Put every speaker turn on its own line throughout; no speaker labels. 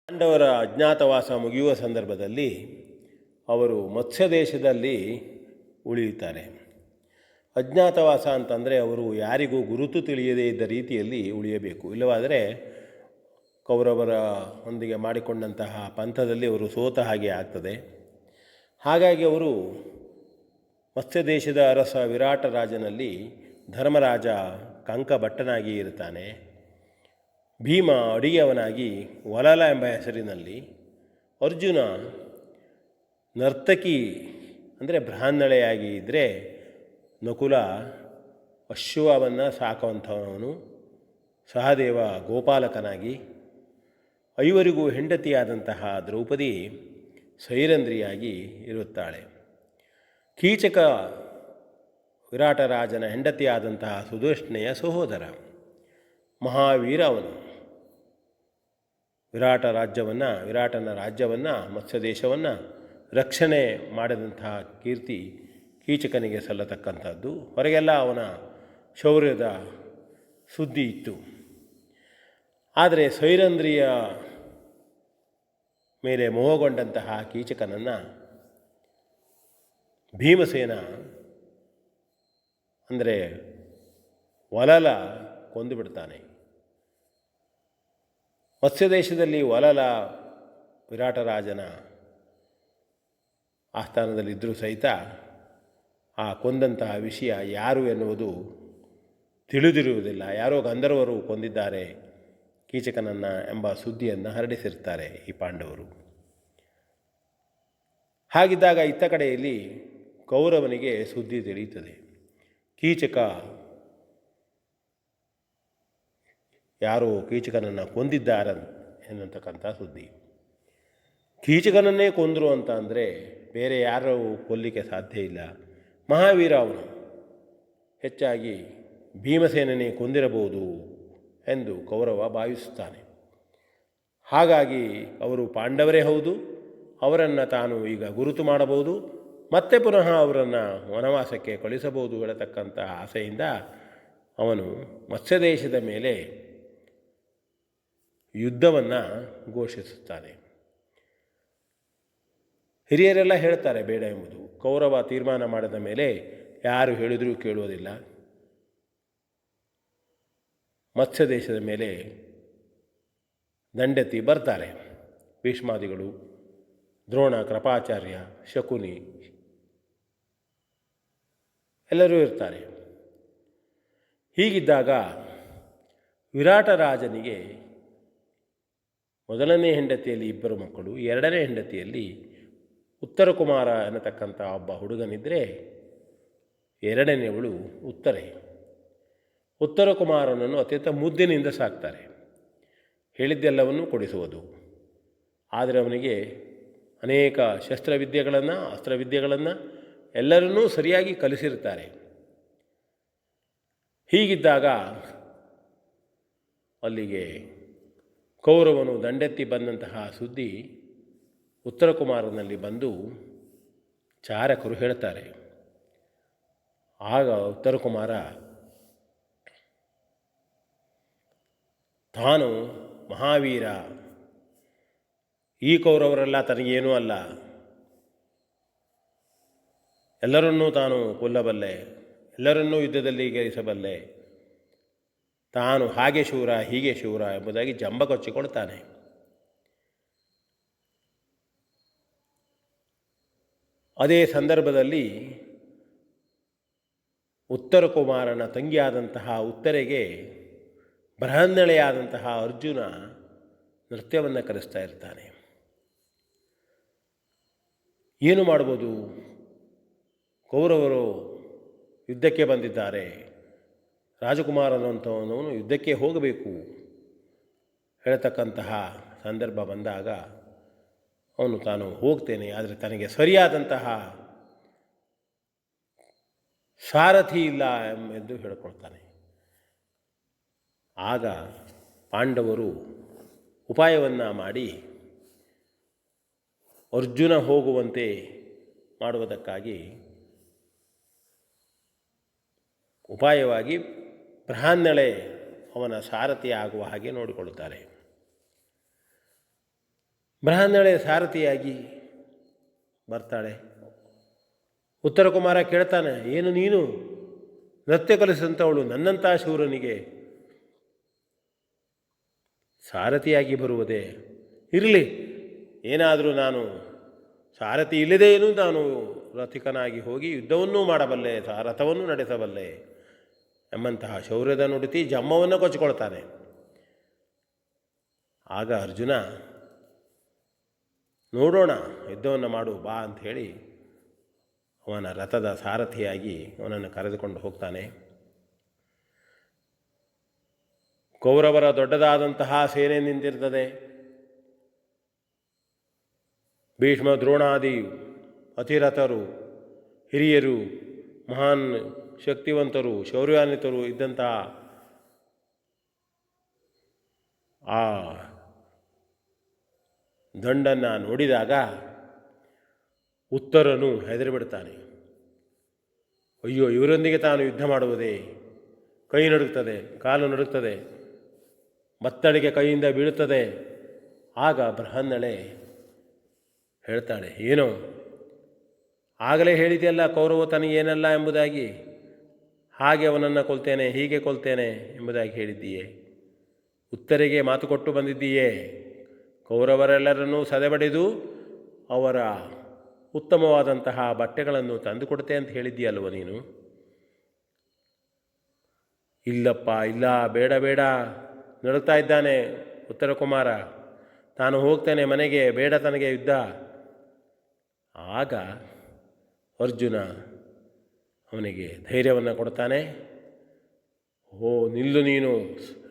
ಪಾಂಡವರ ಅಜ್ಞಾತವಾಸ ಮುಗಿಯುವ ಸಂದರ್ಭದಲ್ಲಿ ಅವರು ಮತ್ಸ್ಯ ದೇಶದಲ್ಲಿ ಉಳಿಯುತ್ತಾರೆ. ಅಜ್ಞಾತವಾಸ ಅಂತಂದರೆ ಅವರು ಯಾರಿಗೂ ಗುರುತು ತಿಳಿಯದೇ ಇದ್ದ ರೀತಿಯಲ್ಲಿ ಉಳಿಯಬೇಕು. ಇಲ್ಲವಾದರೆ ಕೌರವರ ಒಂದಿಗೆ ಮಾಡಿಕೊಂಡಂತಹ ಪಂಥದಲ್ಲಿ ಅವರು ಸೋತ ಹಾಗೆ ಆಗ್ತದೆ. ಹಾಗಾಗಿ ಅವರು ಮತ್ಸ್ಯ ದೇಶದ ಅರಸ ವಿರಾಟ ರಾಜನಲ್ಲಿ ಧರ್ಮರಾಜ ಕಂಕಭಟ್ಟನಾಗಿ ಇರ್ತಾನೆ. ಭೀಮ ಅಡಿಗೆಯವನಾಗಿ ವಲಲ ಎಂಬ ಹೆಸರಿನಲ್ಲಿ, ಅರ್ಜುನ ನರ್ತಕಿ ಅಂದರೆ ಬ್ರಾಹ್ಮಣಳೆಯಾಗಿ ಇದ್ದರೆ, ನಕುಲ ಅಶ್ವವನ್ನು ಸಾಕುವಂಥವನು, ಸಹದೇವ ಗೋಪಾಲಕನಾಗಿ, ಐವರಿಗೂ ಹೆಂಡತಿಯಾದಂತಹ ದ್ರೌಪದಿ ಸೈರಂಧ್ರಿಯಾಗಿ ಇರುತ್ತಾಳೆ. ಕೀಚಕ ವಿರಾಟರಾಜನ ಹೆಂಡತಿಯಾದಂತಹ ಸುದರ್ಶನೆಯ ಸಹೋದರ. ಮಹಾವೀರ ಅವನು. ವಿರಾಟನ ರಾಜ್ಯವನ್ನು ಮತ್ಸ್ಯ ದೇಶವನ್ನು ರಕ್ಷಣೆ ಮಾಡಿದಂತಹ ಕೀರ್ತಿ ಕೀಚಕನಿಗೆ ಸಲ್ಲತಕ್ಕಂಥದ್ದು. ಹೊರಗೆಲ್ಲ ಅವನ ಶೌರ್ಯದ ಸುದ್ದಿ ಇತ್ತು. ಆದರೆ ಸೈರಂಧ್ರಿಯ ಮೇಲೆ ಮೋಹಗೊಂಡಂತಹ ಕೀಚಕನನ್ನು ಭೀಮಸೇನ ಅಂದರೆ ವಲಲ ಕೊಂದು ಬಿಡ್ತಾನೆ. ಮತ್ಸ್ಯ ದೇಶದಲ್ಲಿ ವಲಲ ವಿರಾಟರಾಜನ ಆಸ್ಥಾನದಲ್ಲಿದ್ದರೂ ಸಹಿತ ಆ ಕೊಂದಂತಹ ವಿಷಯ ಯಾರು ಎನ್ನುವುದು ತಿಳಿದಿರುವುದಿಲ್ಲ. ಯಾರೋ ಗಂಧರ್ವರು ಕೊಂದಿದ್ದಾರೆ ಕೀಚಕನನ್ನು ಎಂಬ ಸುದ್ದಿಯನ್ನು ಹರಡಿಸಿರ್ತಾರೆ ಈ ಪಾಂಡವರು. ಹಾಗಿದ್ದಾಗ ಇತ್ತ ಕಡೆಯಲ್ಲಿ ಕೌರವನಿಗೆ ಸುದ್ದಿ ತಿಳಿಯುತ್ತದೆ. ಕೀಚಕ ಯಾರೋ ಕೀಚಕನನ್ನು ಕೊಂದಿದ್ದಾರ ಎನ್ನುತಕ್ಕಂಥ ಸುದ್ದಿ. ಕೀಚಕನನ್ನೇ ಕೊಂದರು ಅಂತ ಅಂದರೆ ಬೇರೆ ಯಾರೂ ಕೊಲ್ಲಿಕ್ಕೆ ಸಾಧ್ಯ ಇಲ್ಲ. ಮಹಾವೀರ ಅವನು. ಹೆಚ್ಚಾಗಿ ಭೀಮಸೇನನೇ ಕೊಂದಿರಬಹುದು ಎಂದು ಕೌರವ ಭಾವಿಸುತ್ತಾನೆ. ಹಾಗಾಗಿ ಅವರು ಪಾಂಡವರೇ ಹೌದು, ಅವರನ್ನು ತಾನು ಈಗ ಗುರುತು ಮಾಡಬಹುದು, ಮತ್ತೆ ಪುನಃ ಅವರನ್ನು ವನವಾಸಕ್ಕೆ ಕಳಿಸಬಹುದು ಹೇಳತಕ್ಕಂಥ ಆಸೆಯಿಂದ ಅವನು ಮತ್ಸ್ಯ ದೇಶದ ಮೇಲೆ ಯುದ್ಧವನ್ನು ಘೋಷಿಸುತ್ತಾನೆ. ಹಿರಿಯರೆಲ್ಲ ಹೇಳ್ತಾರೆ ಬೇಡ ಎಂಬುದು. ಕೌರವ ತೀರ್ಮಾನ ಮಾಡಿದ ಮೇಲೆ ಯಾರು ಹೇಳಿದರೂ ಕೇಳುವುದಿಲ್ಲ. ಮತ್ಸ್ಯ ದೇಶದ ಮೇಲೆ ದಂಡೆತ್ತಿ ಬರ್ತಾರೆ. ಭೀಷ್ಮಾದಿಗಳು, ದ್ರೋಣ, ಕೃಪಾಚಾರ್ಯ, ಶಕುನಿ ಎಲ್ಲರೂ ಇರ್ತಾರೆ. ಹೀಗಿದ್ದಾಗ ವಿರಾಟರಾಜನಿಗೆ ಮೊದಲನೇ ಹೆಂಡತಿಯಲ್ಲಿ ಇಬ್ಬರು ಮಕ್ಕಳು, ಎರಡನೇ ಹೆಂಡತಿಯಲ್ಲಿ ಉತ್ತರ ಕುಮಾರ ಎನ್ನತಕ್ಕಂಥ ಒಬ್ಬ ಹುಡುಗನಿದ್ದರೆ, ಎರಡನೆಯವಳು ಉತ್ತರೆ. ಉತ್ತರ ಕುಮಾರನನ್ನು ಅತ್ಯಂತ ಮುದ್ದಿನಿಂದ ಸಾಕ್ತಾರೆ. ಹೇಳಿದ್ದೆಲ್ಲವನ್ನೂ ಕೊಡಿಸುವುದು. ಆದರೆ ಅವನಿಗೆ ಅನೇಕ ಶಸ್ತ್ರವಿದ್ಯೆಗಳನ್ನು, ಅಸ್ತ್ರವಿದ್ಯೆಗಳನ್ನು ಎಲ್ಲರನ್ನೂ ಸರಿಯಾಗಿ ಕಲಿಸಿರ್ತಾರೆ. ಹೀಗಿದ್ದಾಗ ಅಲ್ಲಿಗೆ ಕೌರವನು ದಂಡೆತ್ತಿ ಬಂದಂತಹ ಸುದ್ದಿ ಉತ್ತರ ಕುಮಾರನಲ್ಲಿ ಬಂದು ಚಾರಕರು ಹೇಳ್ತಾರೆ. ಆಗ ಉತ್ತರ ಕುಮಾರ ತಾನು ಮಹಾವೀರ, ಈ ಕೌರವರೆಲ್ಲ ತನಗೇನೂ ಅಲ್ಲ, ಎಲ್ಲರನ್ನೂ ತಾನು ಕೊಲ್ಲಬಲ್ಲೆ, ಎಲ್ಲರನ್ನೂ ಯುದ್ಧದಲ್ಲಿ ಗೆಲ್ಲಿಸಬಲ್ಲೆ, ತಾನು ಹಾಗೆ ಶೂರ ಹೀಗೆ ಶೂರ ಎಂಬುದಾಗಿ ಜಂಬ ಕೊಚ್ಚಿಕೊಳ್ತಾನೆ. ಅದೇ ಸಂದರ್ಭದಲ್ಲಿ ಉತ್ತರ ಕುಮಾರನ ತಂಗಿಯಾದಂತಹ ಉತ್ತರೆಗೆ ಬ್ರಹ್ಮಣಳೆಯಾದಂತಹ ಅರ್ಜುನ ನೃತ್ಯವನ್ನು ಕಲಿಸ್ತಾ ಇರ್ತಾನೆ. ಏನು ಮಾಡ್ಬೋದು? ಕೌರವರು ಯುದ್ಧಕ್ಕೆ ಬಂದಿದ್ದಾರೆ, ರಾಜಕುಮಾರನಂಥವನು ಯುದ್ಧಕ್ಕೆ ಹೋಗಬೇಕು ಹೇಳತಕ್ಕಂತಹ ಸಂದರ್ಭ ಬಂದಾಗ ಅವನು ತಾನು ಹೋಗ್ತೇನೆ, ಆದರೆ ತನಗೆ ಸರಿಯಾದಂತಹ ಸಾರಥಿ ಇಲ್ಲ ಎಂದು ಹೇಳಿಕೊಳ್ತಾನೆ. ಆಗ ಪಾಂಡವರು ಉಪಾಯವನ್ನು ಮಾಡಿ ಅರ್ಜುನ ಹೋಗುವಂತೆ ಮಾಡುವುದಕ್ಕಾಗಿ ಉಪಾಯವಾಗಿ ಬ್ರಾಹ್ಮಣಳೆ ಅವನ ಸಾರಥಿ ಆಗುವ ಹಾಗೆ ನೋಡಿಕೊಳ್ಳುತ್ತಾರೆ. ಬೃಹನ್ನಳೆ ಸಾರಥಿಯಾಗಿ ಬರ್ತಾಳೆ. ಉತ್ತರ ಕುಮಾರ ಕೇಳ್ತಾನೆ, ಏನು ನೀನು ನೃತ್ಯ ಕಲಿಸಿದಂಥವಳು ನನ್ನಂಥ ಶೂರನಿಗೆ ಸಾರಥಿಯಾಗಿ ಬರುವುದೇ? ಇರಲಿ, ಏನಾದರೂ ನಾನು ಸಾರಥಿ ಇಲ್ಲದೇನೂ ನಾನು ರಥಿಕನಾಗಿ ಹೋಗಿ ಯುದ್ಧವನ್ನೂ ಮಾಡಬಲ್ಲೆ, ರಥವನ್ನು ನಡೆಸಬಲ್ಲೆ ಎಂಬಂತಹ ಶೌರ್ಯದ ನುಡಿತಿ ಜಮ್ಮವನ್ನು ಕೊಚ್ಚಿಕೊಳ್ತಾನೆ. ಆಗ ಅರ್ಜುನ, ನೋಡೋಣ, ಯುದ್ಧವನ್ನು ಮಾಡು ಬಾ ಅಂಥೇಳಿ ಅವನ ರಥದ ಸಾರಥಿಯಾಗಿ ಅವನನ್ನು ಕರೆದುಕೊಂಡು ಹೋಗ್ತಾನೆ. ಕೌರವರ ದೊಡ್ಡದಾದಂತಹ ಸೇನೆ ನಿಂತಿರ್ತದೆ. ಭೀಷ್ಮ ದ್ರೋಣಾದಿ ಅತಿರಥರು, ಹಿರಿಯರು, ಮಹಾನ್ ಶಕ್ತಿವಂತರು, ಶೌರ್ಯಾನ್ವಿತರು ಇದ್ದಂತಹ ಆ ದಂಡನ್ನು ನೋಡಿದಾಗ ಉತ್ತರನು ಹೆದರಿಬಿಡ್ತಾನೆ. ಅಯ್ಯೋ, ಇವರೊಂದಿಗೆ ತಾನು ಯುದ್ಧ ಮಾಡುವುದೇ? ಕೈ ನಡುಗ್ತದೆ, ಕಾಲು ನಡುಗ್ತದೆ, ಬತ್ತಳಿಗೆ ಕೈಯಿಂದ ಬೀಳುತ್ತದೆ. ಆಗ ಬೃಹನ್ನಳೆ ಹೇಳ್ತಾಳೆ, ಏನೋ ಆಗಲೇ ಹೇಳಿದೆಯಲ್ಲ ಕೌರವ ತನಗೇನಲ್ಲ ಎಂಬುದಾಗಿ, ಹಾಗೆ ಅವನನ್ನು ಕೊಲ್ತೇನೆ, ಹೀಗೆ ಕೊಲ್ತೇನೆ ಎಂಬುದಾಗಿ ಹೇಳಿದ್ದೀಯೇ, ಉತ್ತರಿಗೆ ಮಾತು ಕೊಟ್ಟು ಬಂದಿದ್ದೀಯೇ, ಕೌರವರೆಲ್ಲರನ್ನೂ ಸದೆಬಡಿದು ಅವರ ಉತ್ತಮವಾದಂತಹ ಬಟ್ಟೆಗಳನ್ನು ತಂದುಕೊಡ್ತೆ ಅಂತ ಹೇಳಿದ್ದೀಯಲ್ವ ನೀನು? ಇಲ್ಲಪ್ಪ, ಇಲ್ಲ, ಬೇಡ ಬೇಡ ನಡುತ್ತಾ ಇದ್ದಾನೆ ಉತ್ತರ ಕುಮಾರ. ತಾನು ಹೋಗ್ತೇನೆ ಮನೆಗೆ, ಬೇಡ ತನಗೆ ಯುದ್ಧ. ಆಗ ಅರ್ಜುನ ಅವನಿಗೆ ಧೈರ್ಯವನ್ನು ಕೊಡ್ತಾನೆ. ಓ, ನಿಲ್ಲು, ನೀನು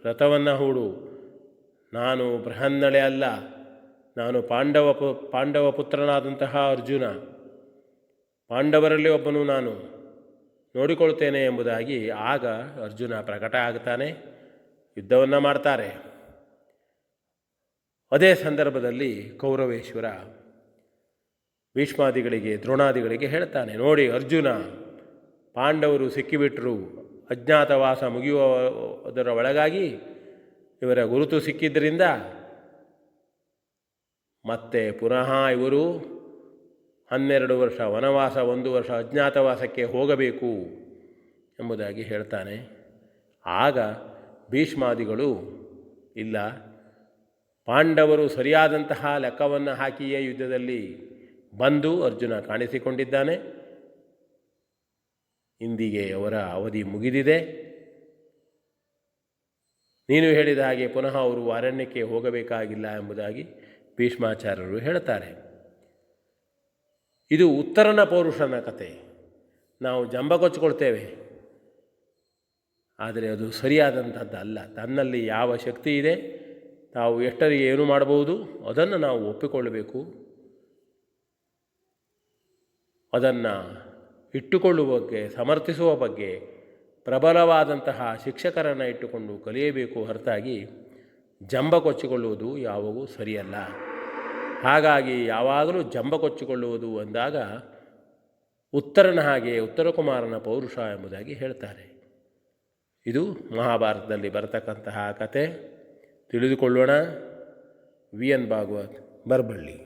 ರಥವನ್ನು ಹೂಡು. ನಾನು ಬೃಹನ್ನಳೆ ಅಲ್ಲ, ನಾನು ಪಾಂಡವ ಪುತ್ರನಾದಂತಹ ಅರ್ಜುನ, ಪಾಂಡವರಲ್ಲಿ ಒಬ್ಬನು ನಾನು, ನೋಡಿಕೊಳ್ತೇನೆ ಎಂಬುದಾಗಿ ಆಗ ಅರ್ಜುನ ಪ್ರಕಟ ಆಗ್ತಾನೆ. ಯುದ್ಧವನ್ನು ಮಾಡ್ತಾರೆ. ಅದೇ ಸಂದರ್ಭದಲ್ಲಿ ಕೌರವೇಶ್ವರ ಭೀಷ್ಮಾದಿಗಳಿಗೆ, ದ್ರೋಣಾದಿಗಳಿಗೆ ಹೇಳ್ತಾನೆ, ನೋಡಿ ಅರ್ಜುನ, ಪಾಂಡವರು ಸಿಕ್ಕಿಬಿಟ್ರು, ಅಜ್ಞಾತವಾಸ ಮುಗಿಯುವುದರ ಒಳಗಾಗಿ ಇವರ ಗುರುತು ಸಿಕ್ಕಿದ್ದರಿಂದ ಮತ್ತೆ ಪುನಃ ಇವರು 12 ವರ್ಷ ವನವಾಸ, 1 ವರ್ಷ ಅಜ್ಞಾತವಾಸಕ್ಕೆ ಹೋಗಬೇಕು ಎಂಬುದಾಗಿ ಹೇಳ್ತಾನೆ. ಆಗ ಭೀಷ್ಮಾದಿಗಳು, ಇಲ್ಲ, ಪಾಂಡವರು ಸರಿಯಾದಂತಹ ಲೆಕ್ಕವನ್ನು ಹಾಕಿಯೇ ಯುದ್ಧದಲ್ಲಿ ಬಂದು ಅರ್ಜುನ ಕಾಣಿಸಿಕೊಂಡಿದ್ದಾನೆ, ಇಂದಿಗೆ ಅವರ ಅವಧಿ ಮುಗಿದಿದೆ, ನೀನು ಹೇಳಿದ ಹಾಗೆ ಪುನಃ ಅವರು ಅರಣ್ಯಕ್ಕೆ ಹೋಗಬೇಕಾಗಿಲ್ಲ ಎಂಬುದಾಗಿ ಭೀಷ್ಮಾಚಾರ್ಯರು ಹೇಳ್ತಾರೆ. ಇದು ಉತ್ತರನ ಪೌರುಷನ ಕತೆ. ನಾವು ಜಂಬ ಕೊಚ್ಚಿಕೊಳ್ತೇವೆ, ಆದರೆ ಅದು ಸರಿಯಾದಂಥದ್ದಲ್ಲ. ತನ್ನಲ್ಲಿ ಯಾವ ಶಕ್ತಿ ಇದೆ, ತಾವು ಎಷ್ಟರಿಗೆ ಏನು ಮಾಡಬಹುದು ಅದನ್ನು ನಾವು ಒಪ್ಪಿಕೊಳ್ಳಬೇಕು. ಅದನ್ನು ಇಟ್ಟುಕೊಳ್ಳುವ ಬಗ್ಗೆ, ಸಮರ್ಥಿಸುವ ಬಗ್ಗೆ ಪ್ರಬಲವಾದಂತಹ ಶಿಕ್ಷಕರನ್ನು ಇಟ್ಟುಕೊಂಡು ಕಲಿಯಬೇಕು ಹೊರತಾಗಿ ಜಂಬ ಕೊಚ್ಚಿಕೊಳ್ಳುವುದು ಯಾವಾಗೂ ಸರಿಯಲ್ಲ. ಹಾಗಾಗಿ ಯಾವಾಗಲೂ ಜಂಬ ಕೊಚ್ಚಿಕೊಳ್ಳುವುದು ಅಂದಾಗ ಉತ್ತರನ ಹಾಗೆ ಉತ್ತರ ಕುಮಾರನ ಪೌರುಷ ಎಂಬುದಾಗಿ ಹೇಳ್ತಾರೆ. ಇದು ಮಹಾಭಾರತದಲ್ಲಿ ಬರತಕ್ಕಂತಹ ಕತೆ. ತಿಳಿದುಕೊಳ್ಳೋಣ. V N Bhagwat, Baraballi.